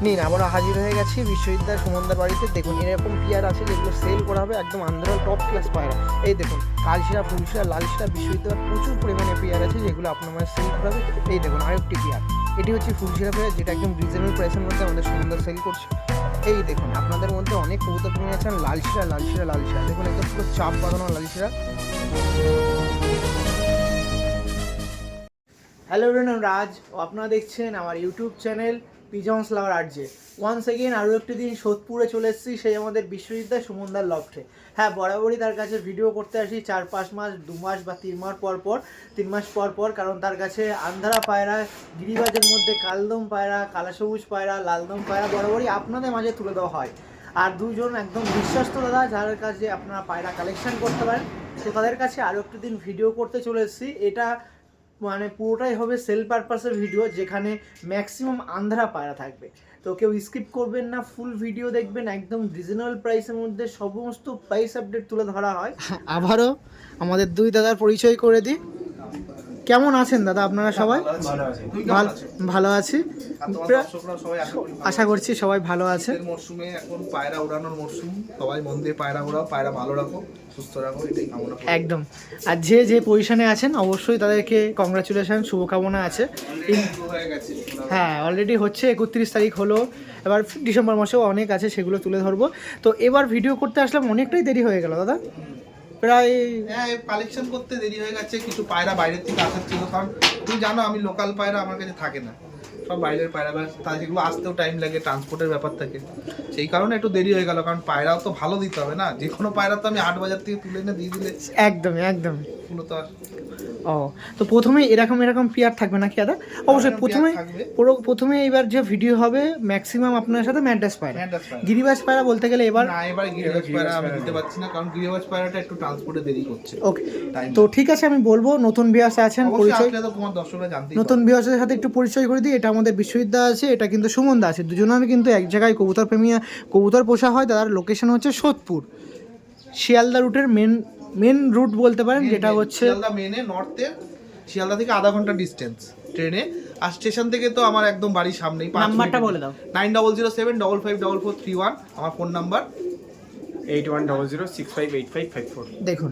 নিন আবারও হাজির হয়ে গেছি বিশ্ববিদ্যালয় সুমনদার বাড়িতে। দেখুন এরকম পেয়ার আছে যেগুলো সেল করা হবে একদম আন্ধ্রার টপ ক্লাস পায়রা। এই দেখুন কালশিরা, ফুলশিরা, লালশিরা বিশ্ববিদ্যালয়ের প্রচুর পরিমাণে পেয়ার আছে যেগুলো আপনার মানে সেল করা হবে। এই দেখুন আরেকটি পেয়ার, এটি হচ্ছে ফুলশিরা পেয়ার যেটা একদম রিজনেবল প্রাইসের মধ্যে আমাদের সুমনদা সেল করছে। এই দেখুন আপনাদের মধ্যে অনেক কবুতর প্রেমী আছেন, লালশিরা লালশিরা লালশিরা দেখুন একদম পুরো চাপ বাঁধানো লালশিরা। হ্যালো এভরিওয়ান, রাজ ও আপনারা দেখছেন আমার YouTube channel pigeons lover RJ. Once again আরও একটি দিন সোদপুরে চলে এসেছি, সেই আমাদের বিশ্ববিদ্যালয় সুমনদার লফটে। হ্যাঁ, বরাবরই তার কাছে ভিডিও করতে আসি 4-5 মাস, 2 মাস বা 3 মাস পর পর, কারণ তার কাছে আন্ধারা পায়রা, গিরিবাজের মধ্যে কালদম পায়রা, কালা সবুজ পায়রা, লালদম পায়রা বরাবরই আপনাদের মাঝে তুলে দেওয়া হয়। আর দুজন একদম বিশ্বস্ত দাদা যার কাছে আপনারা পায়রা কালেকশন করতে পারেন, তো তাদের কাছে আরও একটি দিন ভিডিও করতে চলে এসেছি। এটা মানে পুরোটাই হবে সেল পারপাসের ভিডিও, যেখানে ম্যাক্সিমাম আন্ধ্রা পায়রা থাকবে। তো কেউ স্কিপ করবেন না, ফুল ভিডিও দেখবেন। একদম রিজনেবল প্রাইসের মধ্যে সমস্ত প্রাইস আপডেট তুলে ধরা হয়। আবারও আমাদের দুই দাদার পরিচয় করে দিই। কেমন আছেন দাদা আপনারা সবাই? ভালো আছি, আশা করছি সবাই ভালো আছে। মরশুমে এখন পায়রা ওড়ানোর মরশুম, সবাই মন দিয়ে পায়রা ওড়াও, পায়রা ভালো রাখো, সুস্থ রাখো, এটাই কামনা করি। একদম। আর যে যে পজিশনে আছেন অবশ্যই তাদেরকে কংগ্রাচুলেশন, শুভকামনা আছে। হ্যাঁ, অলরেডি হচ্ছে 31 তারিখ হলো, এবার ডিসেম্বর মাসেও অনেক আছে, সেগুলো তুলে ধরবো। তো এবার ভিডিও করতে আসলাম, অনেকটাই দেরি হয়ে গেল দাদা, প্রায় কালেকশন করতে দেরি হয়ে গেছে। কিছু পায়রা বাইরের থেকে আসার ছিল, কারণ তুমি জানো আমি লোকাল পায়রা আমার কাছে থাকে না, সব বাইরের পায়রা, তাই যেগুলো আসতেও টাইম লাগে, ট্রান্সপোর্টের ব্যাপার থাকে, সেই কারণে একটু দেরি হয়ে গেল। কারণ পায়রাও তো ভালো দিতে হবে না, যে কোনো পায়রা তো আমি 8 বাজার থেকে তুলে এনে দিয়ে দিলে একদমই এগুলো তো আর। ও, তো প্রথমে এরকম পেয়ার থাকবে নাকি দাদা? অবশ্যই প্রথমে এবার যে ভিডিও হবে ম্যাক্সিমাম আপনার সাথে ম্যাড্রাস পায়রা, গিরিবাজ পায়রা বলতে গেলে এবার না, এবার গিরিবাজ পায়রা আমি দিতে পারছি না, কারণ গিরিবাজ পায়রাটা একটু ট্রান্সপোর্টে দেরি করছে। ওকে, তো ঠিক আছে, আমি বলবো নতুন ভিউয়ার্স আছেন, পরিচয় তোমার দর্শকরা জানতে, নতুন ভিউয়ার্সের সাথে একটু পরিচয় করে দিই। এটা আমাদের বিশ্ববিদ্যালয় আছে, এটা কিন্তু সুমনদা আছে, দুজনের কিন্তু এক জায়গায় কবুতর প্রেমী, কবুতর পোষা হয়। তার লোকেশন হচ্ছে সোদপুর, শিয়ালদা রুটের মেন রুট বলতে পারেন, যেটা হচ্ছে শিয়ালদা মেনে নর্থের, শিয়ালদা থেকে আধা ঘন্টা ডিস্টেন্স ট্রেনে। আর স্টেশন থেকে তো আমার একদম বাড়ির সামনেই। নাম্বারটা বলে দাও। 9007555531 আমার ফোন নাম্বার। 8100658554। দেখুন,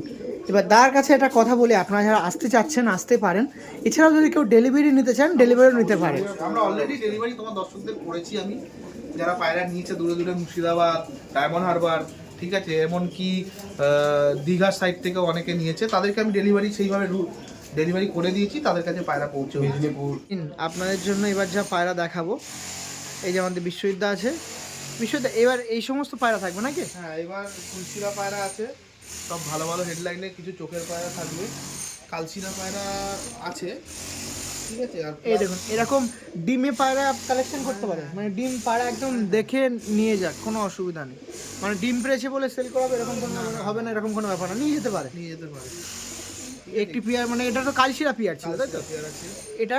এবার দাদার কাছে একটা কথা বলি, আপনারা যারা আসতে চাচ্ছেন আসতে পারেন, এছাড়াও যদি কেউ ডেলিভারি নিতে চান ডেলিভারিও নিতে পারেন। আমরা অলরেডি ডেলিভারি তোমার দর্শকদের করেছি আমি, যারা পায়রা নিয়েছে দূরে দূরে, মুর্শিদাবাদ, ডায়মন্ড হারবার, ঠিক আছে, এমনকি দীঘার সাইড থেকেও অনেকে নিয়েছে, তাদেরকে আমি ডেলিভারি সেইভাবে ডেলিভারি করে দিয়েছি, তাদের কাছে পায়রা পৌঁছে মেদিনীপুর। আপনাদের জন্য এবার যা পায়রা দেখাবো, এই যে আমাদের বিশ্ববিদ্যালয় আছে, বিশ্ববিদ্যালয় এবার এই সমস্ত পায়রা থাকবে নাকি? হ্যাঁ, এবার ফুলশিরা পায়রা আছে, সব ভালো ভালো হেডলাইনে, কিছু চোখের পায়রা থাকবে, কালশিরা পায়রা আছে, ঠিক আছে। আর এই দেখুন এরকম ডিমে পায়রা কালেকশন করতে পারে, মানে ডিম পায়রা একদম দেখে নিয়ে যাক, কোনো অসুবিধা নেই। মানে ডিম পেরেছে বলে সেল করা হবে এরকম কোনো হবে না, এরকম কোনো ব্যাপার না, নিয়ে যেতে পারে। একটি পেয়ার, মানে এটা তো কালশিরা পেয়ার ছিল তাই তো? এটা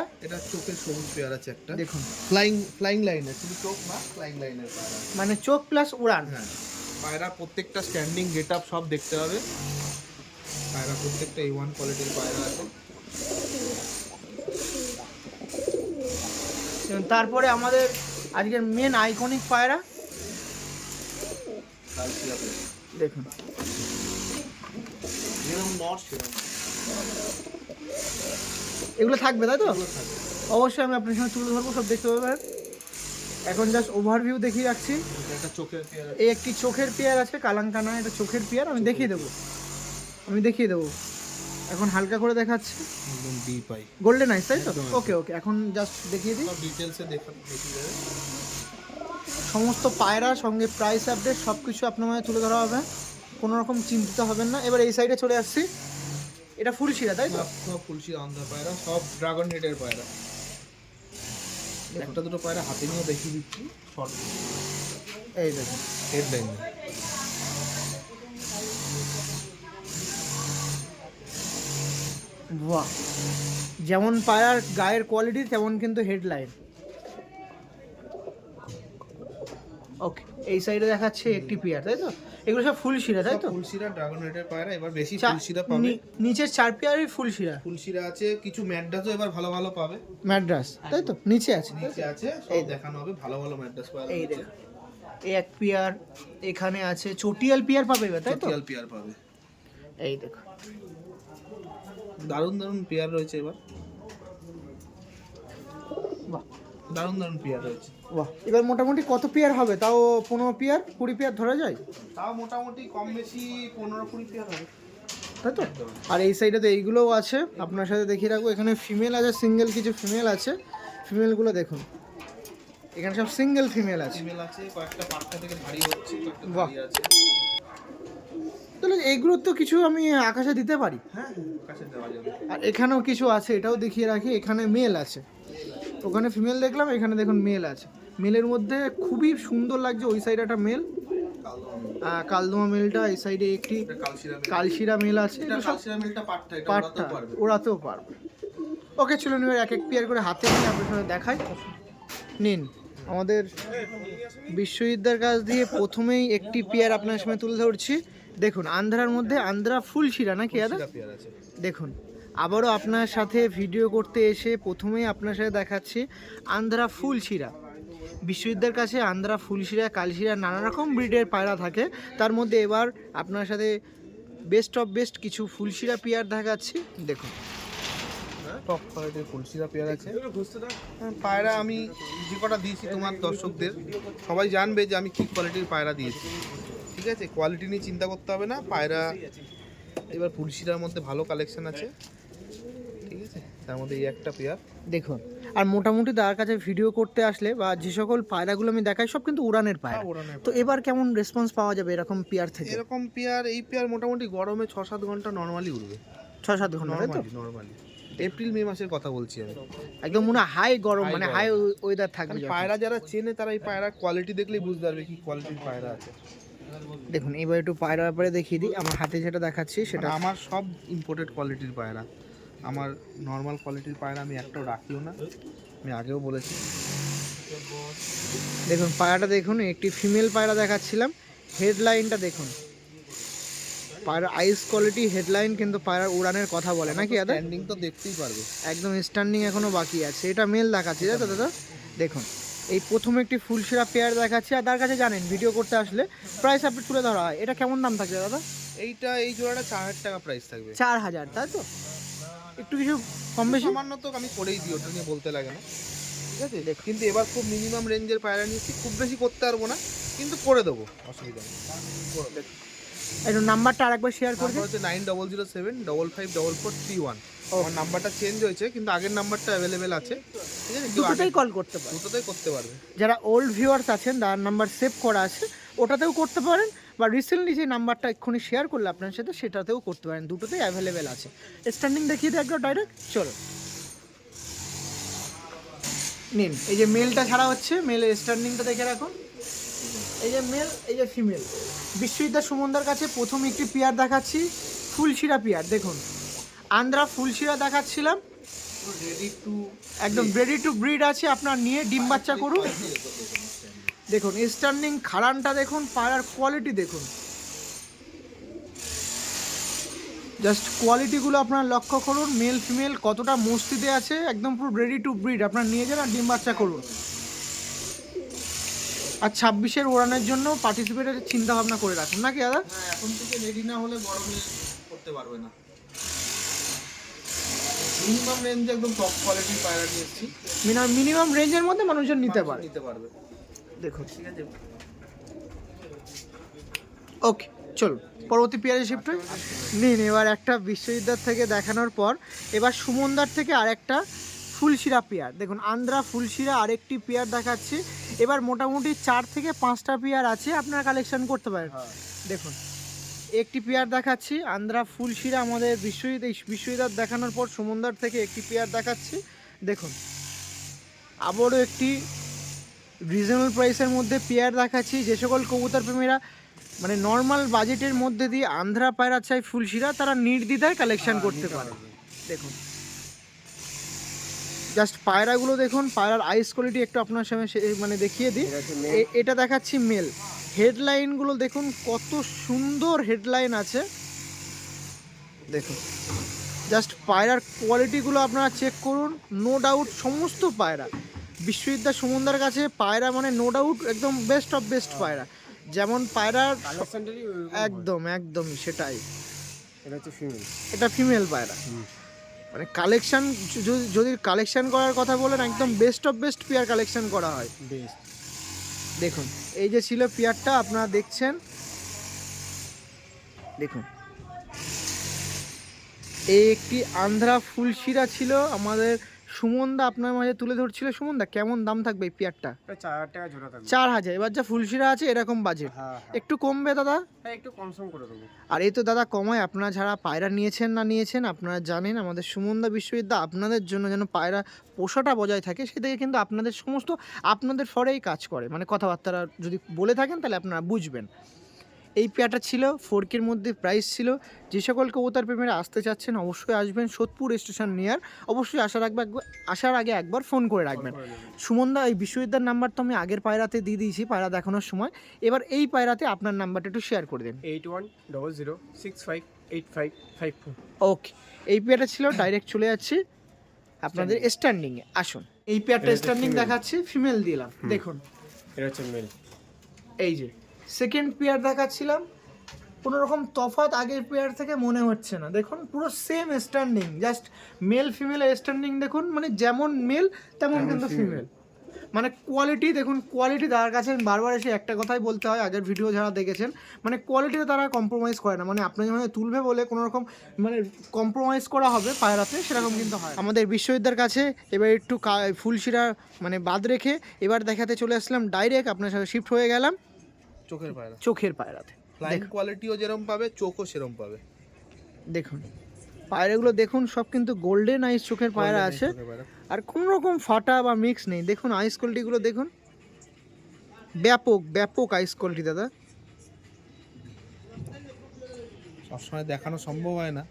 চোখের সবুজ পেয়ার আছে একটা, দেখুন ফ্লাইং লাইনের, শুধু চোখ না, ফ্লাইং লাইনের পায়রা, মানে চোখ প্লাস উড়ান। হ্যাঁ, পায়রা প্রত্যেকটা স্ট্যান্ডিং গেট আপ সব দেখতে হবে, পায়রা প্রত্যেকটা A1 কোয়ালিটির পায়রা আছে। তারপরে আমাদের আজকের মেন আইকনিক পায়রা দেখুন, এগুলো থাকবে তাই তো? অবশ্যই আমি আপনার সঙ্গে তুলে ধরবো, সব দেখতে পাবেন। এখন জাস্ট ওভারভিউ দেখিয়ে রাখছি। এই একটি চোখের পেয়ার আছে, কালাঙ্কানা, এটা চোখের পেয়ার, আমি দেখিয়ে দেবো। এখন হালকা করে দেখাচ্ছি, একদম ডিপ আই, গোল্ডেন আইস তাই তো? ওকে, এখন জাস্ট দেখিয়ে দিই ডিটেলসে দেখিয়ে দেবে। সমস্ত পায়রা সঙ্গে প্রাইস আপডেট সব কিছু আপনার মধ্যে তুলে ধরা হবে, কোনো রকম চিন্তিত হবেন না। এবার এই সাইডে চলে আসছি, এটা ফুলশিরা তাই তো? সব ফুলশিরা আন্ধার পায়রা, সব ড্রাগন হেডের পায়রা। একটা দুটো পায়রা হাতে নিয়েও দেখিয়ে দিচ্ছি, শর্ট এই দেখুন হেডলাইন। বাহ, যেমন পায়রার গায়ের কোয়ালিটি তেমন কিন্তু হেডলাইন। ওকে, এই সাইডে দেখাচ্ছে একটি পেয়ার, তাই তো? এগুলো সব ফুল শিরা, তাই তো? ফুলশিরা ড্রাগন রেডের পায়রা, এবার বেশি চা- ফুলশিরা পাবে। নিচের 4 পেয়ারই ফুল শিরা, ফুলশিরা আছে, কিছু ম্যাড্রাসও এবার ভালো ভালো পাবে। ম্যাড্রাস, তাই তো? নিচে আছে, নিচে আছে, এই সব দেখানো হবে, ভালো ভালো ম্যাড্রাস পায়রা। এই দেখো, এই এক পেয়ার এখানে আছে, চটিয়াল পেয়ার পাবে এবার, তাই তো? টোটাল পেয়ার পাবে। এই দেখো, দারুণ দারুণ পেয়ার রয়েছে এবার, বাহ দারুণ দারুণ পেয়ার রয়েছে। বাহ। এবার মোটামুটি কত পেয়ার হবে? তাও 15 পেয়ার 20 পেয়ার ধরা যায়, তাও মোটামুটি কম বেশি 15-20 পেয়ার হবে, তাই তো? আর এই সাইডে তো এইগুলোও আছে, আপনার সাথে দেখিয়ে রাখবো। এখানে ফিমেল আছে, সিঙ্গেল কিছু ফিমেল আছে, ফিমেলগুলো দেখুন, এখানে সব সিঙ্গেল ফিমেল আছে। ফিমেল আছে, কয়েকটা পাটকা থেকে ভারী হচ্ছে, কয়েকটা বাহ। ভারী আছে। তাহলে এইগুলোর তো কিছু আমি আকাশে দিতে পারি। হ্যাঁ, কাছে দেওয়া যাবে। আর এখানেও কিছু আছে, এটাও দেখিয়ে রাখি। এখানে মেল আছে, ওখানে ফিমেল দেখলাম, এখানে দেখুন মেল আছে। মেলের মধ্যে খুবই সুন্দর লাগছে, ওই সাইডে একটা মেল, কালদমা মেলটা, এই সাইডে একটি এটা কালশিরা মেল। কালশিরা মেল আছে। এটা এগুলো সব কালশিরা মেলটা পাটটা, এটা পাটটা ওড়াতেও পারবে। ওড়াতেও পারবে। ওকে, চলুন এবার এক এক পেয়ার করে হাতে নিয়ে আপনার সঙ্গে দেখাই। নিন, আমাদের বিশ্ববিদ্যার কাছ দিয়ে প্রথমেই একটি পেয়ার আপনার সামনে তুলে ধরছি। দেখুন, আন্ধ্রার মধ্যে আন্ধ্রা ফুল শিরা নাকি দাদা? ফুলশিরা পেয়ার আছে। দেখুন, আবারও আপনার সাথে ভিডিও করতে এসে প্রথমেই আপনার সাথে দেখাচ্ছি আন্ধ্রা ফুল শিরা। বিশ্ববিদ্যার কাছে আন্ধ্রা ফুলশিরা, কালশিরা নানা রকম ব্রিডের পায়রা থাকে, তার মধ্যে এবার আপনার সাথে বেস্ট অফ বেস্ট কিছু ফুলশিরা পেয়ার দেখাচ্ছি। দেখুন, টপ কোয়ালিটির ফুলশিরা পেয়ার আছে। পায়রা আমি যে কটা দিয়েছি তোমার দর্শকদের, সবাই জানবে যে আমি কি কোয়ালিটির পায়রা দিয়েছি। ঠিক আছে, কোয়ালিটি নিয়ে চিন্তা করতে হবে না। পায়রা এবার ফুলশিরার মধ্যে ভালো কালেকশন আছে, ঠিক আছে, তার মধ্যে এই একটা পেয়ার। দেখুন, আর মোটামুটি তার কাছে ভিডিও করতে আসলে বা যে সকল পায়রাগুলো আমি দেখাই সব কিন্তু উড়ানের পায়রা। তো এবার কেমন রেসপন্স পাওয়া যাবে এরকম পেয়ার থেকে? এরকম পেয়ার, এই পেয়ার মোটামুটি গরমে 6-7 ঘন্টা নর্মালি উড়বে। 6-7 ঘন্টা, তাই তো? নর্মালি এপ্রিল মে মাসের কথা বলছি আমি। একদম মনে হাই গরম, High মানে গরম। হাই ওয়েদার থাকবে কারণ যখন। পায়রা যারা চেনে তারা এই পায়রা কোয়ালিটি দেখলেই বুঝতে পারবে কি কোয়ালিটির পায়রা আছে। দেখুন, এবার একটু পায়রার ব্যাপারে দেখিয়ে দিই। আমার হাতে যেটা দেখাচ্ছি সেটা মানে আমার সব ইম্পোর্টেড কোয়ালিটির পায়রা, আমার নর্মাল কোয়ালিটির পায়রা আমি একটাও রাখিও না, আমি আগেও বলেছি। দেখুন, পায়রাটা দেখুন, একটি ফিমেল পায়রা দেখাচ্ছিলাম। হেডলাইনটা দেখুন, পায়রার আইস কোয়ালিটি, হেডলাইন কিন্তু পায়রার উড়ানের কথা বলে নাকি দাদা? স্ট্যান্ডিং তো দেখতেই পারবে। একদম স্ট্যান্ডিং এখনো বাকি আছে। এটা মেল দেখাচ্ছি, তাই তো দাদা? দেখুন, এই প্রথম একটি ফুলশিরা পেয়ার দেখাচ্ছি। আর তার কাছে জানেন ভিডিও করতে আসলে প্রাইস আপনি তুলে ধরা হয়। এটা কেমন দাম থাকবে দাদা? এইটা, এই জোড়াটা 4000 টাকা প্রাইস থাকবে। 4000, তাই তো? একটু কিছু কম বেশি সামান্য তো আমি করেই দিই, ওটা নিয়ে বলতে লাগে না। ঠিক আছে, কিন্তু এবার খুব মিনিমাম রেঞ্জের পায়রা নিয়েছি, খুব বেশি করতে পারবো না, কিন্তু করে দেবো, অসুবিধা নেই। একটু নাম্বারটা আরেকবার শেয়ার করে নাম্বার দিন। হচ্ছে 9007554431। আমার নাম্বারটা চেঞ্জ হয়েছে, কিন্তু আগের নাম্বারটা অ্যাভেলেবেল আছে। ঠিক আছে, কেউ দুটোতেই কল করতে পারেন। দুটোতেই করতে পারবে। যারা ওল্ড ভিউয়ার্স আছেন, তার নাম্বার সেভ করা আছে, ওটাতেও করতে পারেন, বা রিসেন্টলি যে নাম্বারটা এক্ষুনি শেয়ার করলে আপনার সাথে সেটাতেও করতে পারেন। দুটোতেই অ্যাভেলেবেল আছে। স্ট্যান্ডিং দেখিয়ে দিই একবার ডাইরেক্ট। চলো নিন, এই যে মেলটা ছাড়া হচ্ছে, মেলের স্ট্যান্ডিংটা দেখে রাখুন। এই যে মেল, এই যে ফিমেল। বিশ্ববিদ্যা সুমনদার কাছে প্রথম একটি পেয়ার দেখাচ্ছি, ফুলশিরা পেয়ার। দেখুন, আন্ধ্রা ফুলশিরা দেখাচ্ছিলাম, রেডি টু একদম রেডি টু ব্রিড আছে, আপনার নিয়ে ডিম বাচ্চা করুন। দেখুন, স্ট্যান্ডিং খাড়ানটা দেখুন, পায়রার কোয়ালিটি দেখুন, জাস্ট কোয়ালিটিগুলো আপনার লক্ষ্য করুন। মেল ফিমেল কতটা মস্তিতে আছে, একদম পুরো রেডি টু ব্রিড। আপনার নিয়ে যান আর ডিম বাচ্চা করুন। আর 26-এর ওড়ানের জন্য পার্টিসিপেটের চিন্তা ভাবনা করে রাখুন নাকি দাদা? হ্যাঁ, এখন থেকে রেডি না হলে গরমে করতে পারবে না। মিনিমাম রেঞ্জে একদম টপ কোয়ালিটির পায়রা নিয়ে এসেছি, মিনিমাম রেঞ্জের মধ্যে মানুষজন নিতে পারে। নিতে পারবে। দেখুন, ঠিক আছে, ওকে, চলুন পরবর্তী পেয়ারে শিফট হই। নিন, এবার একটা বিশ্ববিদ্যালয় থেকে দেখানোর পর এবার সুমনদার থেকে আরেকটা ফুলশিরা পেয়ার। দেখুন, আন্ধ্রা ফুলশিরা আরেকটি পেয়ার দেখাচ্ছি। এবার মোটামুটি 4 থেকে 5টা পেয়ার আছে, আপনারা কালেকশন করতে পারেন। দেখুন, একটি পেয়ার দেখাচ্ছি আন্ধ্রা ফুলশিরা। আমাদের বিশ্ববিদ্যালয় দেখানোর পর সুমনদার থেকে একটি পেয়ার দেখাচ্ছি। দেখুন, আবারও একটি রিজনেবল প্রাইসের মধ্যে পেয়ার দেখাচ্ছি। যে সকল কবুতর প্রেমীরা মানে নর্মাল বাজেটের মধ্যে দিয়ে আন্ধ্রা পায়রা চাই ফুলশিরা, তারা নির্দ্বিধায় কালেকশন করতে পারে। দেখুন, জাস্ট পায়রাগুলো দেখুন, পায়রার আইস কোয়ালিটি একটু আপনার সামনে মানে দেখিয়ে দিই। এটা দেখাচ্ছি মেল। হেডলাইনগুলো দেখুন কত সুন্দর হেডলাইন আছে দেখুন। জাস্ট পায়রার কোয়ালিটিগুলো আপনারা চেক করুন, নো ডাউট সমস্ত পায়রা বিশ্ববিদ্যা সুমনদার কাছে পায়রা মানে নো ডাউট একদম বেস্ট অফ বেস্ট পায়রা। যেমন পায়রার একদমই সেটাই। এটা ফিমেল পায়রা, মানে কালেকশন যদি কালেকশন করার কথা বলেন একদম best of best pair collection করা হয়। দেখুন এই যে ছিল পেয়ারটা আপনারা দেখছেন, দেখুন এই একটি আন্ধ্রা ফুলশিরা ছিল আমাদের সুমনদা আপনার মাঝে তুলে ধরছিল। সুমনদা কেমন দাম থাকবে এই পেয়ারটা? 4000 টাকা জোড়া থাকবে। 4000। এবার যা ফুলশিরা আছে এরকম বাজেট, একটু কমবে দাদা? হ্যাঁ একটু কম করে দেবো। আর এই তো দাদা কমায়, আপনারা যারা পায়রা নিয়েছেন না নিয়েছেন আপনারা জানেন আমাদের সুমনদা বিশ্ববিদ্যালয় আপনাদের জন্য যেন পায়রা পোষাটা বজায় থাকে সেদিকে কিন্তু আপনাদের সমস্ত আপনাদের ফরেই কাজ করে, মানে কথাবার্তা যদি বলে থাকেন তাহলে আপনারা বুঝবেন। এই পেয়ারটা ছিল 4K মধ্যে প্রাইস ছিল। যে সকল কবুতর প্রেমীরা আসতে চাচ্ছেন অবশ্যই আসবেন সোদপুর স্টেশন নিয়ার। অবশ্যই আসার আগে একবার ফোন করে রাখবেন। সুমনদা এই বিশ্ববিদ্যালয়ের নাম্বার তো আমি আগের পায়রাতে দিয়ে দিয়েছি পায়রা দেখানোর সময়, এবার এই পায়রাতে আপনার নাম্বারটা একটু শেয়ার করে দিন। 8100658554। ওকে, এই পেয়ারটা ছিল। ডাইরেক্ট চলে যাচ্ছি আপনাদের স্ট্যান্ডিংয়ে। আসুন এই পেয়ারটা স্ট্যান্ডিং দেখাচ্ছি, ফিমেল দিলাম দেখুন। এটা হচ্ছে মেল। এই যে সেকেন্ড পেয়ার দেখাচ্ছিলাম, কোনো রকম তফাৎ আগের পেয়ার থেকে মনে হচ্ছে না। দেখুন পুরো সেম স্ট্যান্ডিং, জাস্ট মেল ফিমেলের স্ট্যান্ডিং দেখুন, মানে যেমন মেল তেমন কিন্তু ফিমেল। মানে কোয়ালিটি দেখুন, কোয়ালিটি তার কাছে বারবার এসে একটা কথাই বলতে হয়, আগের ভিডিও যারা দেখেছেন মানে কোয়ালিটিতে তারা কম্প্রোমাইজ করে না। মানে আপনি যখন তুলবে বলে কোনো রকম মানে কম্প্রোমাইজ করা হবে পায়রাতে সেরকম কিন্তু হয়। আমাদের বিশ্ববিদ্যালয়ের কাছে এবার একটু ফুলশিরা মানে বাদ রেখে এবার দেখাতে চলে আসলাম ডাইরেক্ট আপনার সাথে শিফট হয়ে গেলাম চোখের পায়রাতে। ফ্লাইং কোয়ালিটিও যেরকম পাবে চোখও সেরকম পাবে। দেখুন পায়রাগুলো দেখুন সব কিন্তু গোল্ডেন আইস চোখের পায়রা আছে, আর কোনো রকম ফাটা বা মিক্স নেই। দেখুন আইস কোয়ালিটিগুলো দেখুন, ব্যাপক আইস কোয়ালিটি দাদা। সবসময় দেখানো সম্ভব হয় না,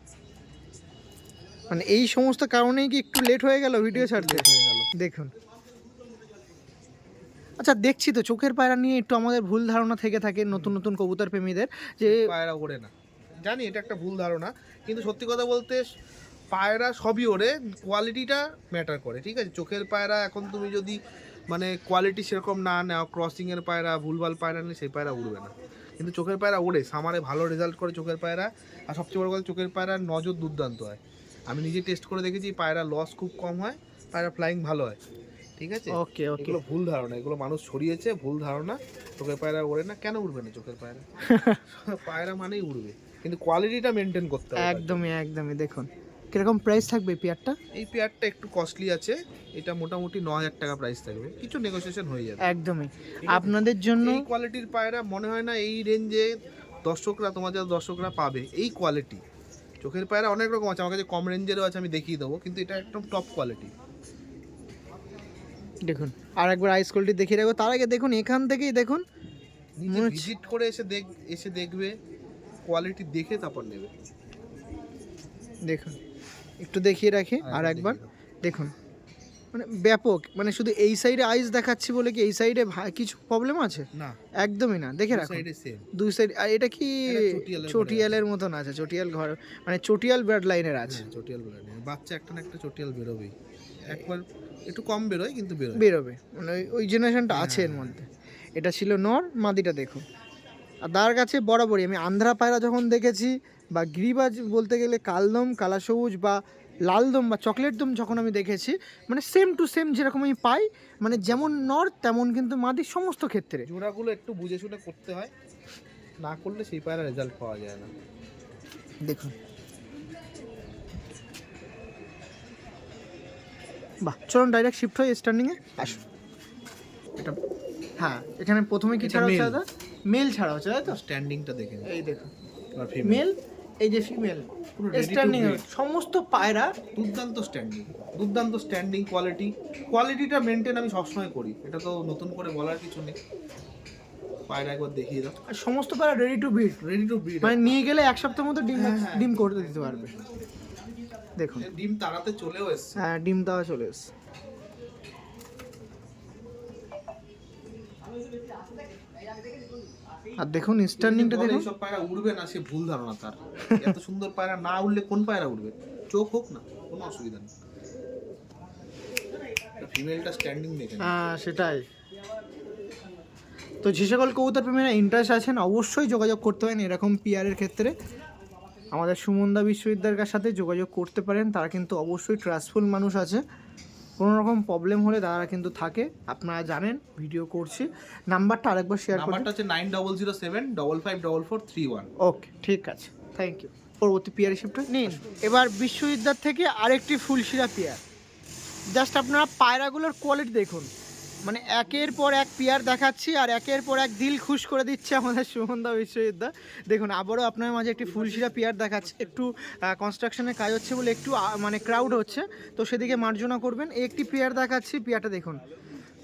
মানে এই সমস্ত কারণেই কি একটু লেট হয়ে গেল ভিডিও ছাড়তে। দেখুন আচ্ছা দেখছি তো চোখের পায়রা নিয়ে একটু আমাদের ভুল ধারণা থেকে থাকে নতুন নতুন কবুতর প্রেমীদের, যে পায়রা ওড়ে না। জানি এটা একটা ভুল ধারণা, কিন্তু সত্যি কথা বলতে পায়রা সবই ওড়ে, কোয়ালিটিটা ম্যাটার করে। ঠিক আছে, চোখের পায়রা এখন তুমি যদি মানে কোয়ালিটি সেরকম না নেও, ক্রসিংয়ের পায়রা ভুলভাল পায়রা নিলে সেই পায়রা উড়বে না। কিন্তু চোখের পায়রা ওড়ে, সামারে ভালো রেজাল্ট করে চোখের পায়রা। আর সবচেয়ে বড় কথা চোখের পায়রার নজর দুর্দান্ত হয়। আমি নিজে টেস্ট করে দেখেছি পায়রা লস খুব কম হয়, পায়রা ফ্লাইং ভালো হয়। ঠিক আছে, ওকে এগুলো ভুল ধারণা, এগুলো মানুষ ছড়িয়েছে ভুল ধারণা। চোখের পায়রা ওড়ে না, কেন উড়বে না চোখের পায়রা? পায়রা মানেই উড়বে, কিন্তু কোয়ালিটিটা মেনটেন করতে হবে। একদমই দেখুন কিরকম প্রাইস থাকবে এই পেয়ারটা? এই পেয়ারটা একটু কস্টলি আছে, এটা মোটামুটি 9000 টাকা প্রাইস থাকবে, কিছু নেগোসিয়েশন হয়ে যাবে। একদমই আপনাদের জন্য। এই কোয়ালিটির পায়রা মনে হয় না এই রেঞ্জে দর্শকরা পাবে। এই কোয়ালিটি চোখের পায়রা অনেক রকম আছে, আমার কাছে কম রেঞ্জেরও আছে, আমি দেখিয়ে দেবো, কিন্তু এটা একদম টপ কোয়ালিটি। দেখুন আর একবার আইস কোয়ালিটি দেখিয়ে রাখবো, তার আগে দেখুন এখান থেকেই দেখুন, ভিজিট করে এসে দেখবে, কোয়ালিটি দেখে তারপর নেবে। দেখুন একটু দেখিয়ে রাখি আর একবার দেখুন, মানে ব্যাপক, মানে শুধু এই সাইডে আইস দেখাচ্ছি বলে কি এই সাইডে কিছু প্রবলেম আছে? না একদমই না, দেখে রাখুন দুই সাইড। আর এটা কি চটিয়ালের মতন আছে, চটিয়াল ঘর মানে চটিয়াল ব্লাড লাইনের আছে। চটিয়াল ব্লাড লাইন বাচ্চা একটা না একটা চটিয়াল বেরোবেই, একবার একটু কম বেরোয় কিন্তু বেরোবে, মানে ওই জেনারেশনটা আছে এর মধ্যে। এটা ছিল নর, মাদিটা দেখুন। আর তার কাছে বরাবরই আমি আন্ধ্রা পায়রা যখন দেখেছি বা গিরিবাজ বলতে গেলে কালদম কালা সবুজ বা লালদম বা চকলেট দম যখন আমি দেখেছি, মানে সেম টু সেম যেরকম আমি পাই, মানে যেমন নর তেমন কিন্তু মাদি সমস্ত ক্ষেত্রে। জোড়াগুলো একটু বুঝে শুনে করতে হয়, না করলে সেই পায়রা রেজাল্ট পাওয়া যায় না। দেখুন বাহ, চলুন ডাইরেক্ট শিফট হয়ে স্ট্যান্ডিংয়ে আসুন। এটা হ্যাঁ, এখানে প্রথমে কি ছাড়া হচ্ছে দাদা? মেল ছাড়া হচ্ছে তাই তো? স্ট্যান্ডিংটা দেখে এই দেখুন মেল, এই যে ফিমেল স্ট্যান্ডিং সমস্ত পায়রা দুর্দান্ত স্ট্যান্ডিং কোয়ালিটিটা মেনটেন আমি সবসময় করি, এটা তো নতুন করে বলার কিছু নেই। পায়রা একবার দেখিয়ে দাও। আর সমস্ত পায়রা রেডি টু ব্রিড, মানে নিয়ে গেলে এক সপ্তাহের মধ্যে ডিম করতে দিতে পারবে। দেখুন ডিম তাড়াতে চলেও এসছে। হ্যাঁ ডিম দেওয়া চলে এসছে। আর দেখুন স্ট্যান্ডিংটা বলে দেখুন, এইসব পায়রা উড়বে না, সে ভুল ধারণা তার। এত সুন্দর পায়রা না উড়লে কোন পায়রা উড়বে? চোখ হোক না, কোনো অসুবিধা নেই। ফিমেলটা স্ট্যান্ডিং দেখে নিন। হ্যাঁ সেটাই। তো যে সকল কবুতর প্রেমীরা ইন্টারেস্ট আছেন অবশ্যই যোগাযোগ করতে পারেন এরকম পিয়ারের ক্ষেত্রে। আমাদের সুমনদা বিশ্ববিদ্যালয়ের সাথে যোগাযোগ করতে পারেন, তারা কিন্তু অবশ্যই ট্রাস্টফুল মানুষ আছে। কোনো রকম প্রবলেম হলে তারা কিন্তু থাকে, আপনারা জানেন, ভিডিও করছি। নাম্বারটা আরেকবার শেয়ার করুন। নাম্বারটা হচ্ছে 9007555431। ওকে, ঠিক আছে, থ্যাংক ইউ। পরবর্তী পিয়ার হিসেবটা নিন। এবার বিশ্ববিদ্যালয় থেকে আরেকটি ফুলশিরা পিয়ার। জাস্ট আপনারা পায়রাগুলোর কোয়ালিটি দেখুন, মানে একের পর এক পেয়ার দেখাচ্ছি আর একের পর এক দিল খুশ করে দিচ্ছে আমাদের সুমনদা বিশ্ববিদ্যালয়। দেখুন আবারও আপনার মাঝে একটি ফুলশিরা পেয়ার দেখাচ্ছি। একটু কনস্ট্রাকশনের কাজ হচ্ছে বলে একটু মানে ক্রাউড হচ্ছে, তো সেদিকে মার্জনা করবেন। একটি পেয়ার দেখাচ্ছি, পেয়ারটা দেখুন,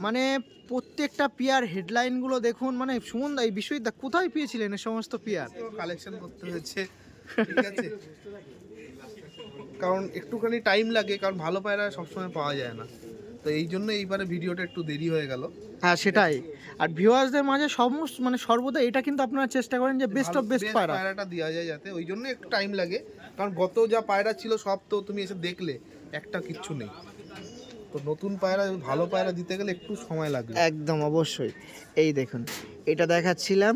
মানে প্রত্যেকটা পেয়ার হেডলাইনগুলো দেখুন। মানে সুমনদা এই বিশ্ববিদ্যালয় কোথায় পেয়েছিলেন এই সমস্ত পেয়ার? কালেকশন করতে হয়েছে, ঠিক আছে, কারণ একটুখানি টাইম লাগে, কারণ ভালো পায়রা সবসময় পাওয়া যায় না, তো এই জন্য এইবারে ভিডিওটা একটু দেরি হয়ে গেল। হ্যাঁ সেটাই। আর ভিউয়ার্সদের মাঝে সমস্ত মানে সর্বদা এটা কিন্তু আপনারা চেষ্টা করেন যে বেস্ট অফ বেস্ট পায়রা। পায়রাটা দেওয়া যায় যাতে, ওই জন্য একটু টাইম লাগে, কারণ গত যা পায়রা ছিল সব তো তুমি এসে দেখলে একটা কিচ্ছু নেই, তো নতুন পায়রা ভালো পায়রা দিতে গেলে একটু সময় লাগবে। একদম অবশ্যই। এই দেখুন এটা দেখাচ্ছিলাম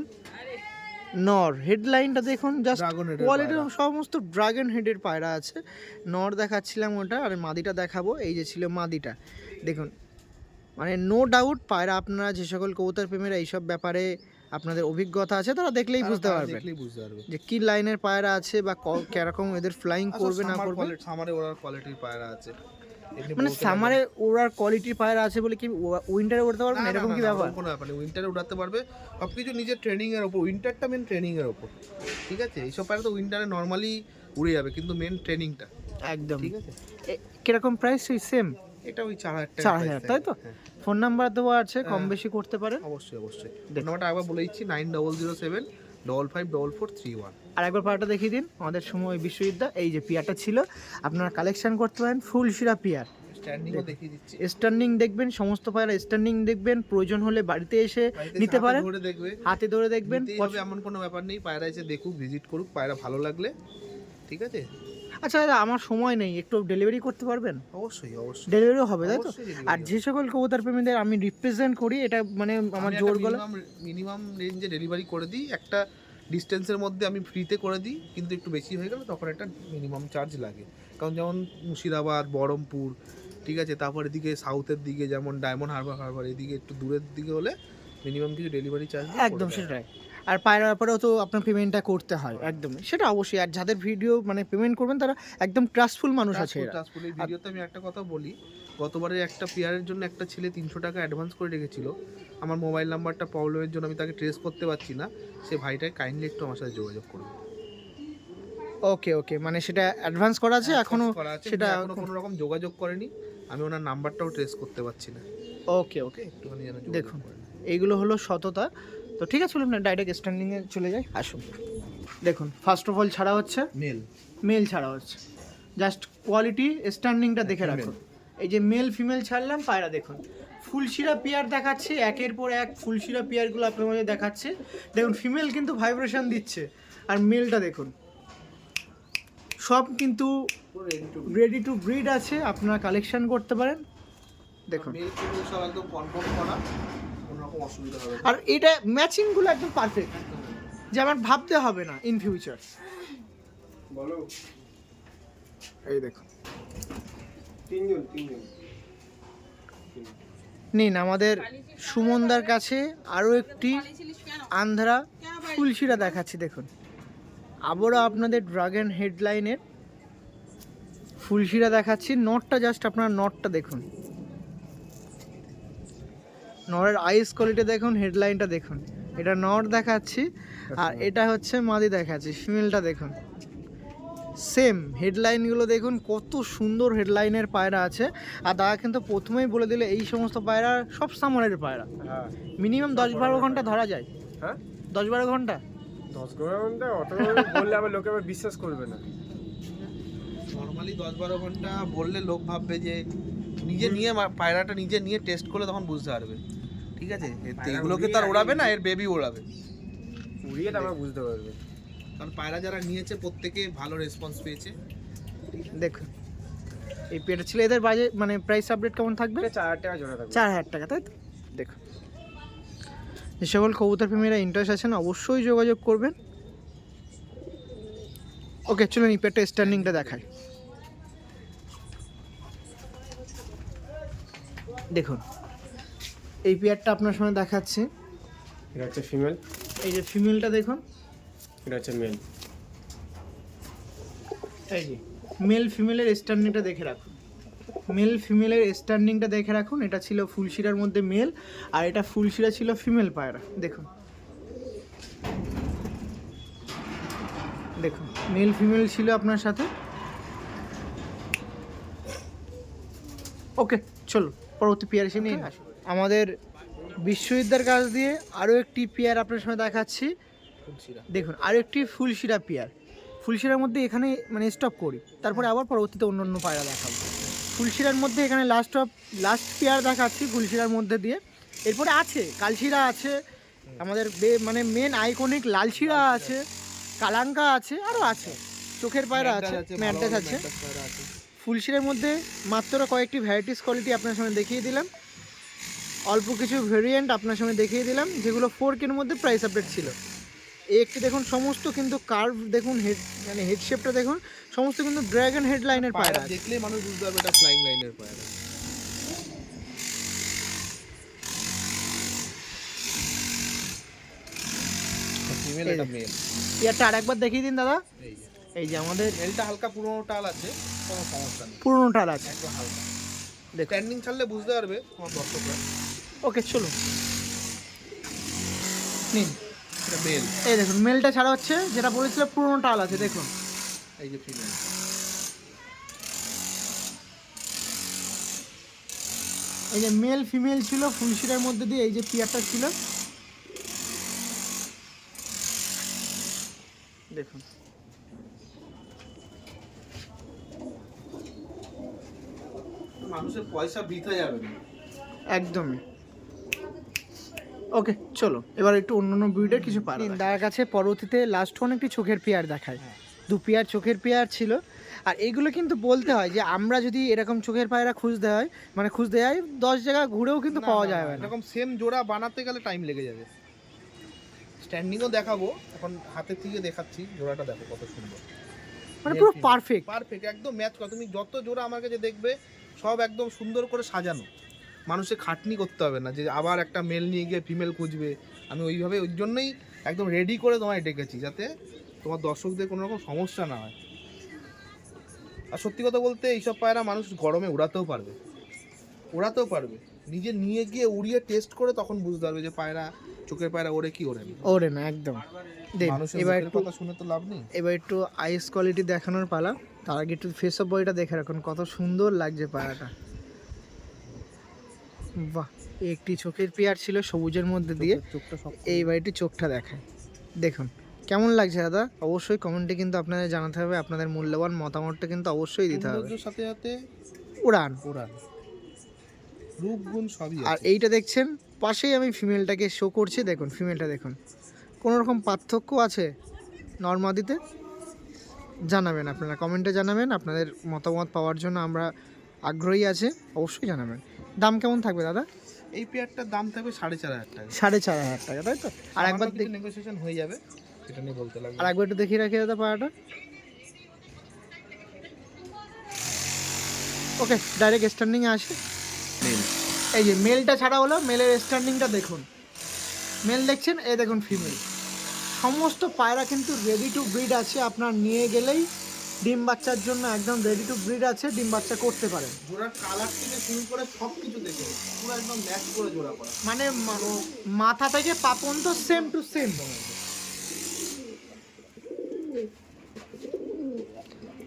নর, হেডলাইনটা দেখুন, জাস্ট Dragon head এর কোয়ালিটি পায়রা। সমস্ত ড্রাগন হেডের পায়রা আছে। নর দেখাচ্ছিলাম ওটা, আর মাদিটা দেখাবো। এই যে ছিল মাদিটা, দেখুন, মানে নো ডাউট পায়রা আপনারা যে সকল কবুতর প্রেমীরা এইসব ব্যাপারে আপনাদের অভিজ্ঞতা আছে তারা দেখলেই বুঝতে পারবেন দেখলেই বুঝতে পারবে যে কি লাইনের পায়রা আছে বা কিরকম এদের ফ্লাইং করবে না করবে। সামারে ওরার কোয়ালিটির পায়রা আছে, এমনি মানে বলতে সামারে ওড়ার কোয়ালিটির পায়রা আছে বলে কি উইন্টারে উড়তে পারবে না, না, এরকম না, কি না, ব্যাপার? ওরকম কোনো ব্যাপার নেই, উইন্টারে উড়াতে পারবে। সবকিছু নিজের ট্রেনিং এর উপর, উইন্টারটা মেন ট্রেনিং এর উপর, ঠিক আছে। এইসব পায়রা তো উইন্টারে নর্মালি উড়ে যাবে, কিন্তু মেন ট্রেনিংটা, একদম। ঠিক আছে। কিরকম প্রাইস? ওই সেম এটা ওই 4000 টাকা, 4000, তাই তো? হ্যাঁ, ফোন নাম্বার দেওয়া আছে, কম বেশি করতে পারে। অবশ্যই অবশ্যই। নাম্বারটা একবার বলে দিচ্ছি, 9007555431। আর একবার পায়রাটা দেখিয়ে দিন আমাদের সময় বিশ্ববিদ্যালয়। এই যে পিয়ারটা ছিল, আপনারা কালেকশন করতে পারেন ফুলশিরা পিয়ার। স্ট্যান্ডিংও দেখিয়ে দিচ্ছি, স্ট্যান্ডিং দেখবেন, সমস্ত পায়রা স্ট্যান্ডিং দেখবেন, প্রয়োজন হলে বাড়িতে এসে বাড়িতে নিতে হাতে পারেন, ধরে দেখবে, হাতে ধরে দেখবেন। নিতেই হবে এমন কোনো ব্যাপার নেই, পায়রা এসে দেখুক, ভিজিট করুক, পায়রা ভালো লাগলে, ঠিক আছে। আচ্ছা দাদা, আমার সময় নেই, একটু ডেলিভারি করতে পারবেন? অবশ্যই অবশ্যই ডেলিভারিও হবে, তাই তো? অবশ্যই delivery আর যে সকল কবুতর প্রেমীদের আমি রিপ্রেজেন্ট করি, এটা মানে আমার জোর গলা মিনিমাম রেঞ্জে ডেলিভারি করে দিই, একটা ডিস্টেন্সের মধ্যে আমি ফ্রিতে করে দিই, কিন্তু একটু বেশি হয়ে গেলে তখন একটা মিনিমাম চার্জ লাগে, কারণ যেমন মুর্শিদাবাদ, বহরমপুর, ঠিক আছে, তারপর এদিকে সাউথের দিকে যেমন ডায়মন্ড হারবার এদিকে একটু দূরের দিকে হলে মিনিমাম কিছু ডেলিভারি চার্জ একদম সেটাই। আর পায়রার পরেও তো আপনার পেমেন্টটা করতে হয়, একদম সেটা অবশ্যই। আর যাদের ভিডিও মানে পেমেন্ট করবেন তারা একদম ট্রাস্টফুল মানুষ আছে এরা। এই ভিডিওতে আমি একটা কথা বলি, গতবারে একটা পেয়ারের জন্য একটা ছেলে 300 টাকা অ্যাডভান্স করে রেখেছিল, আমার মোবাইল নাম্বারটা প্রবলেমের জন্য আমি তাকে ট্রেস করতে পারছি না, সে ভাইটাই কাইন্ডলি একটু আমার সাথে যোগাযোগ করবে। ওকে ওকে, মানে সেটা অ্যাডভান্স করা আছে এখনো, সেটা এখনো কোনো রকম যোগাযোগ করেনি, আমি ওনার নাম্বারটাও ট্রেস করতে পারছি না। ওকে ওকে, একটুখানি যেন যোগাযোগ দেখুন করেন। এইগুলো হলো সততা। তো ঠিক আছে, চলুন না ডাইরেক্ট স্ট্যান্ডিংয়ে চলে যাই, আসুন। দেখুন ফার্স্ট অফ অল ছাড়া হচ্ছে, মেল ছাড়া হচ্ছে, জাস্ট কোয়ালিটি স্ট্যান্ডিংটা দেখে রাখুন। এই যে মেল ফিমেল ছাড়লাম, পায়রা দেখুন, ফুলশিরা পেয়ার দেখাচ্ছে, একের পর এক ফুলশিরা পেয়ারগুলো আপনার মধ্যে দেখাচ্ছে। দেখুন ফিমেল কিন্তু ভাইব্রেশন দিচ্ছে, আর মেলটা দেখুন সব কিন্তু রেডি টু ব্রিড আছে, আপনারা কালেকশন করতে পারেন। দেখুন মেল ফিমেল সব একদম কনফার্ম করা, কোনো রকম অসুবিধা হবে না। আর এটা ম্যাচিংগুলো একদম পারফেক্ট, যে আমার ভাবতে হবে না ইন ফিউচার। বলো, এই দেখুন তিনজন নিন, আমাদের সুমনদার কাছে আরও একটি আন্ধ্রা ফুলশিরা দেখাচ্ছি। দেখুন আবারও আপনাদের ড্রাগন হেডলাইনের ফুলশিরা দেখাচ্ছি। নটটা জাস্ট আপনারা নটটা দেখুন, নরের আইস কোয়ালিটি দেখুন, হেডলাইনটা দেখুন। এটা নট দেখাচ্ছি, আর এটা হচ্ছে মাদি দেখাচ্ছি, ফিমেলটা দেখুন। সেম হেডলাইনগুলো দেখুন, কত সুন্দর হেডলাইনের পায়রা আছে। আর দাদা কিন্তু প্রথমেই বলে দিলে এই সমস্ত পায়রা সব সামনের পায়রা, হ্যাঁ মিনিমাম 10-12 ঘন্টা ধরা যায়। হ্যাঁ 10-12 ঘন্টা 10 ঘন্টা অত বললে আবার লোকে আবার বিশ্বাস করবে না। নর্মালি 10-12 ঘন্টা বললে লোক ভাববে যে নিজে নিয়ে পায়রাটা নিজে নিয়ে টেস্ট করলে তখন বুঝতে পারবে, ঠিক আছে, এগুলোকে তার ওড়াবে না, এর বেবি ওড়াবে। উড়িয়ে তারপর বুঝতে পারবে। কারণ পায়রা যারা নিয়েছে প্রত্যেকে ভালো রেসপন্স পেয়েছে। দেখুন এই পেয়ারটা ছিল, এদের বাজেট মানে প্রাইস আপডেট কেমন থাকবে? এটা 4,000 টাকা জোড়া থাকবে। 4,000 টাকা, তাই তো? দেখুন যে সকল কবুতর প্রেমীরা ইন্টারেস্ট আছেন অবশ্যই যোগাযোগ করবেন। ওকে চলুন এই পেয়ারটা স্ট্যান্ডিংটা দেখায়। দেখুন এই পেয়ারটা আপনার সামনে দেখাচ্ছি। এটা হচ্ছে ফিমেল, এই যে ফিমেলটা দেখুন, এটা হচ্ছে মেল। এই যে মেল ফিমেলের স্ট্যান্ডিংটা দেখে রাখুন, মেল ফিমেলের স্ট্যান্ডিংটা দেখে রাখুন। এটা ছিল ফুলশিরার মধ্যে মেল, আর এটা ফুলশিরা ছিল ফিমেল পায়রা। দেখুন দেখুন মেল ফিমেল ছিল আপনার সাথে। ওকে চলো পরবর্তী পেয়ার এসে নিয়ে আসুন। আমাদের বিশ্ববিদ্যার কাছ দিয়ে আরও একটি পেয়ার আপনার সামনে দেখাচ্ছি। ফুলশিরা। দেখুন আরও একটি ফুলশিরা পেয়ার। ফুলশিরার মধ্যে এখানে মানে স্টপ করি, তারপরে আবার পরবর্তীতে অন্য অন্য পায়রা দেখাবো। ফুলশিরার মধ্যে এখানে লাস্ট পেয়ার দেখাচ্ছি ফুলশিরার মধ্যে দিয়ে। এরপরে আছে কালশিরা আছে, আমাদের মানে মেন আইকনিক লালশিরা আছে, কালাঙ্কা আছে, আরও আছে চোখের পায়রা আছে, ম্যাড্রাস আছে। ফুলশিরার মধ্যে মাত্র কয়েকটি ভ্যারাইটিস কোয়ালিটি আপনার সামনে দেখিয়ে দিলাম, অল্প কিছু ভেরিয়েন্ট আপনার সামনে দেখিয়ে দিলাম, যেগুলো 4K-র মধ্যে প্রাইস আপডেট ছিল। এই একটি দেখুন সমস্ত কিন্তু কার্ভ দেখুন, হেড মানে হেড শেপটা দেখুন, সমস্ত কিন্তু ড্রাগন হেডলাইনের পায়রা। দেখলেই মানুষ বুঝতে পারবে এটা ফ্লাইং লাইনের পায়রা। ফিমেল এটা মেল। পেয়ারটা আরেকবার দেখিয়ে দিন দাদা। এই যে এই যে আমাদের মেলটা হালকা পুরোনো টাল আছে, কোনো সমস্যা নেই, পুরোনো টাল আছে। একদম হালকা। দেখুন স্ট্যান্ডিং ছাড়লে বুঝতে পারবে তোমার দর্শকরা। ওকে চলুন নিন। এটা মেল। এই দেখুন মেলটা ছাড়া হচ্ছে, যেটা বলেছিল পুরোনো টাল আছে। দেখুন এই যে ফিমেল। এই যে মেল ফিমেল ছিল ফুলশিরার মধ্যে দিয়ে, এই যে পেয়ারটা ছিল দেখুন। মানুষের পয়সা বৃথা যাবে না। একদমই। ওকে চলো এবার একটু অন্যান্য ব্রিডের কিছু পায়রা দাদার কাছে পরবর্তীতে লাস্ট ওয়ান একটি চোখের পেয়ার দেখায়। 2 পেয়ার চোখের পেয়ার ছিল। আর এইগুলো কিন্তু বলতে হয় যে আমরা যদি এরকম চোখের পায়রা খুঁজতে হয়, মানে খুঁজতে যাই 10 জায়গা ঘুরেও কিন্তু পাওয়া যাবে না। এরকম সেম জোড়া বানাতে গেলে টাইম লেগে যাবে। স্ট্যান্ডিংও দেখাবো, এখন হাতের থেকে দেখাচ্ছি। জোড়াটা দেখো কত সুন্দর, মানে পুরো পারফেক্ট পারফেক্ট একদম ম্যাচ করা। তুমি যত জোড়া আমার কাছে দেখবে সব একদম সুন্দর করে সাজানো, মানুষের খাটনি করতে হবে না যে আবার একটা মেল নিয়ে গিয়ে ফিমেল খুঁজবে। আমি ওইভাবে ওই জন্যই একদম রেডি করে তোমায় ডেকেছি, যাতে তোমার দর্শকদের কোনো রকম সমস্যা না হয়। আর সত্যি কথা বলতে এইসব পায়রা মানুষ গরমে উড়াতেও পারবে, নিজে নিয়ে গিয়ে উড়িয়ে টেস্ট করে তখন বুঝতে পারবে যে পায়রা চোখের পায়রা ওরে কি ওরে না। ওরে না একদম। মানুষের এবার মুখের একটু কথা শুনে তো লাভ নেই। এবার একটু আইস কোয়ালিটি দেখানোর পালা। তার আগে একটু ফেস অফ বডিটা দেখে রাখুন, কত সুন্দর লাগছে পায়রাটা। বাহ, একটি চোখের পেয়ার ছিল সবুজের মধ্যে দিয়ে, চোখটা সব এইবার একটু চোখটা দেখায়। দেখুন কেমন লাগছে দাদা, অবশ্যই কমেন্টে কিন্তু আপনাদের জানাতে হবে, আপনাদের মূল্যবান মতামতটা কিন্তু অবশ্যই দিতে হবে। সৌন্দর্যের সাথে সাথে উড়ান ওড়ান, রূপ গুণ সবই আর আছে। এইটা দেখছেন পাশেই আমি ফিমেলটাকে শো করছি। দেখুন ফিমেলটা দেখুন, কোনো রকম পার্থক্য আছে নর্মাদিতে? জানাবেন আপনারা, কমেন্টে জানাবেন। আপনাদের মতামত পাওয়ার জন্য আমরা আগ্রহী আছি, অবশ্যই জানাবেন। দাম কেমন থাকবে দাদা? এই পেয়ারটার দাম থাকবে 4,500 টাকা। 4,500 টাকা, তাই তো? আর একবার নেগোসিয়েশন হয়ে যাবে, সেটা নিয়ে বলতে লাগবে। আর একবার একটু দেখিয়ে রাখি দাদা পায়রাটা। ওকে ডাইরেক্ট স্ট্যান্ডিংয়ে আসে। এই যে মেলটা ছাড়া হলো, মেলের স্ট্যান্ডিংটা দেখুন। মেল দেখছেন, এই দেখুন ফিমেল। সমস্ত পায়রা কিন্তু রেডি টু ব্রিড আছে, আপনার নিয়ে গেলেই ডিম বাচ্চার জন্য একদম রেডি টু ব্রিড আছে, ডিম বাচ্চা করতে পারেন। জোড়ার কালার থেকে শুরু করে সব কিছু দেখে পুরো একদম ম্যাচ করে জোড়া করা। মানে মাথা থেকে পা পর্যন্ত সেম টু সেম।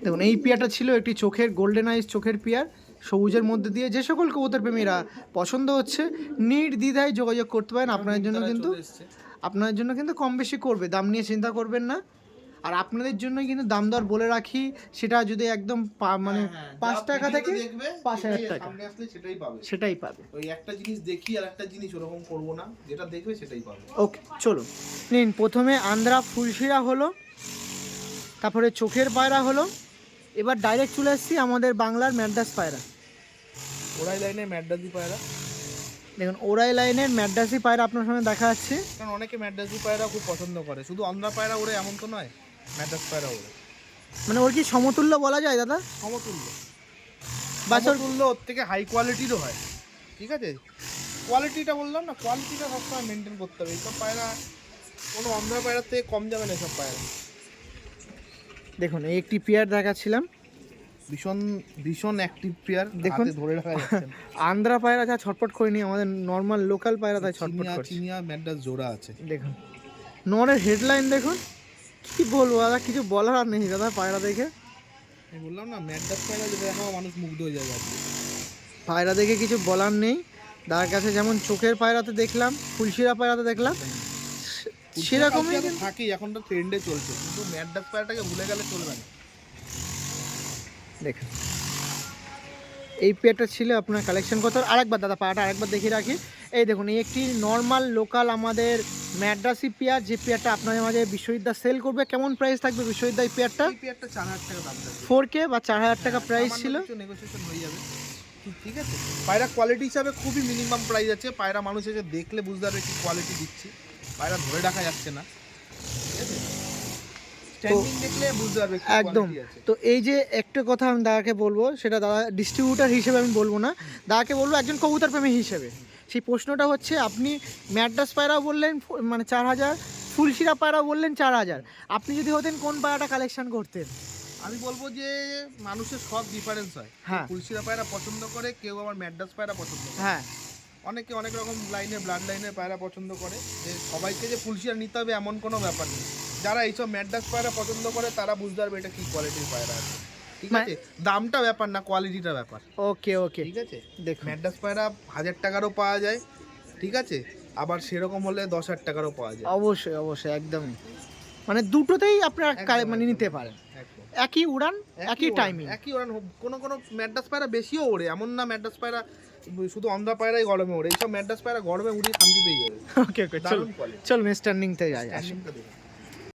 দেখুন এই পেয়ারটা ছিল একটি চোখের গোল্ডেন আইস চোখের পেয়ার, সবুজের মধ্যে দিয়ে। যে সকল কবুতর প্রেমীরা পছন্দ হচ্ছে নির্দ্বিধায় যোগাযোগ করতে পারেন। আপনাদের জন্য কিন্তু কম বেশি করবে, দাম নিয়ে চিন্তা করবেন না। আর আপনাদের জন্য কিন্তু দাম দর বলে রাখি, সেটা যদি একদম মানে 5 টাকা থেকে 5,000 টাকা সামনে আসলে সেটাই পাবে, সেটাই পাবে। ওই একটা জিনিস দেখি আর একটা জিনিস ওরকম করবো না, যেটা দেখবে সেটাই পাবে। ওকে চলো নিন, প্রথমে আন্ধ্রা ফুলশিরা হলো, তারপরে চোখের পায়রা হলো, এবার ডাইরেক্ট চলে এসেছি আমাদের বাংলার ম্যাড্রাস পায়রা। ওরাই লাইনে ম্যাড্রাসি পায়রা, দেখুন ওরাই লাইনের ম্যাড্রাসি পায়রা আপনার সামনে দেখা যাচ্ছে। কারণ অনেকে ম্যাড্রাসি পায়রা খুব পছন্দ করে, শুধু আন্ধ্রা পায়রা ওরে এমন তো নয়, ম্যাড্রাস পায়রা ওরে মানে ওর কি সমতুল্য বলা যায় দাদা? সমতুল্য, বাছর সমতুল্য, ওর থেকে হাই কোয়ালিটিরও হয়, ঠিক আছে? কোয়ালিটিটা বললাম না, কোয়ালিটিটা সবসময় মেনটেন করতে হবে। এইসব পায়রা কোনো আন্ধ্রা পায়রার থেকে কম যাবে না এসব পায়রা। দেখুন এই একটি পেয়ার দেখাচ্ছিলাম, ভীষণ ভীষণ অ্যাক্টিভ পেয়ার, দেখুন। দেখুন ধরে রাখা যাচ্ছে না। আন্ধ্রা পায়রা যা ছটপট করেনি, আমাদের নর্মাল লোকাল পায়রা তাই ছটপট চিনিয়া করছে। চিনিয়া ম্যাড্রাস জোড়া আছে। দেখুন নরের হেডলাইন দেখুন, কি বলবো দাদা, কিছু বলার আর নেই দাদা পায়রা দেখে। আমি বললাম না, ম্যাড্রাস পায়রা যেটা দেখো মানুষ মুগ্ধ হয়ে যাবে আজকে। পায়রা দেখে কিছু বলার নেই। দাদার কাছে যেমন চোখের পায়রাতে দেখলাম, ফুলশিরা পায়রাতে দেখলাম, সেরকমই পায়রা থাকেই, এখন তো ট্রেন্ডে চলছে, কিন্তু ম্যাড্রাস পায়রাটাকে ভুলে গেলে চলবে না। দেখুন এই পেয়ারটা ছিল আপনার কালেকশন কত। আরেকবার দাদা পায়রাটা আরেকবার দেখিয়ে রাখি। এই দেখুন এই একটি নর্মাল লোকাল আমাদের ম্যাড্রাসি পেয়ার, যে পেয়ারটা আপনাদের মাঝে বিশ্ববিদ্যা সেল করবে। কেমন প্রাইস থাকবে বিশ্ববিদ্যা এই পেয়ারটা? এই পেয়ারটা 4,000 টাকা দাম থাকবে, 4K বা 4,000 টাকা প্রাইস সামান্য ছিল। কিছু নেগোসিয়েশন হয়ে যাবে, ঠিক আছে? পায়রা কোয়ালিটি হিসাবে খুবই মিনিমাম প্রাইস আছে, পায়রা মানুষ এসে দেখলে বুঝতে পারবে কি কোয়ালিটি দিচ্ছি, পায়রা ধরে রাখা যাচ্ছে না, ঠিক আছে? স্ট্যান্ডিং দেখলে বুঝতে পারবে কি একদম। কোয়ালিটি আছে। তো এই যে একটা কথা আমি দাদাকে বলবো, সেটা দাদা ডিস্ট্রিবিউটার হিসেবে আমি বলবো না, দাদাকে বলবো একজন কবুতর প্রেমী হিসেবে। সেই প্রশ্নটা হচ্ছে, আপনি ম্যাড্রাস পায়রাও বললেন মানে 4,000, ফুলশিরা পায়রাও বললেন 4,000, আপনি যদি হতেন কোন পায়রাটা কালেকশন করতেন? আমি বলবো যে মানুষের সব ডিফারেন্স হয়, হ্যাঁ। ফুলশিরা পায়রা পছন্দ করে, কেউ আবার ম্যাড্রাস পায়রা পছন্দ করে, হ্যাঁ অনেকে অনেক রকম লাইনের ব্লাড লাইনের পায়রা পছন্দ করে। যে সবাইকে যে ফুলশিরা নিতে হবে এমন কোনো ব্যাপার নেই, যারা এইসব ম্যাড্রাস পায়রা পছন্দ করে তারা বুঝতে পারবে এটা কি কোয়ালিটির পায়রা আছে, ঠিক আছে? দামটা ব্যাপার না, কোয়ালিটিটা ব্যাপার। ওকে ওকে ঠিক আছে, দেখুন ম্যাড্রাস পায়রা 1,000 টাকারও পাওয়া যায়, ঠিক আছে, আবার সেরকম হলে 10,000 টাকারও পাওয়া যায়। অবশ্যই অবশ্যই একদমই, মানে দুটোতেই আপনারা মানে নিতে পারেন, একদম। একই উড়ান একই ওড়ান, টাইমিং। একই ওড়ান। কোনো কোনো ম্যাড্রাস পায়রা বেশিও ওড়ে, এমন না ম্যাড্রাস পায়রা শুধু আন্ধ্রা পায়রাই গরমে ওড়ে, এইসব ম্যাড্রাস পায়রা গরমে উড়িয়ে শান্তি পেয়ে যাবে। ওকে ওকে চল দারুণ quality। চল স্ট্যান্ডিংতে যাই। Standing টা দেখুন।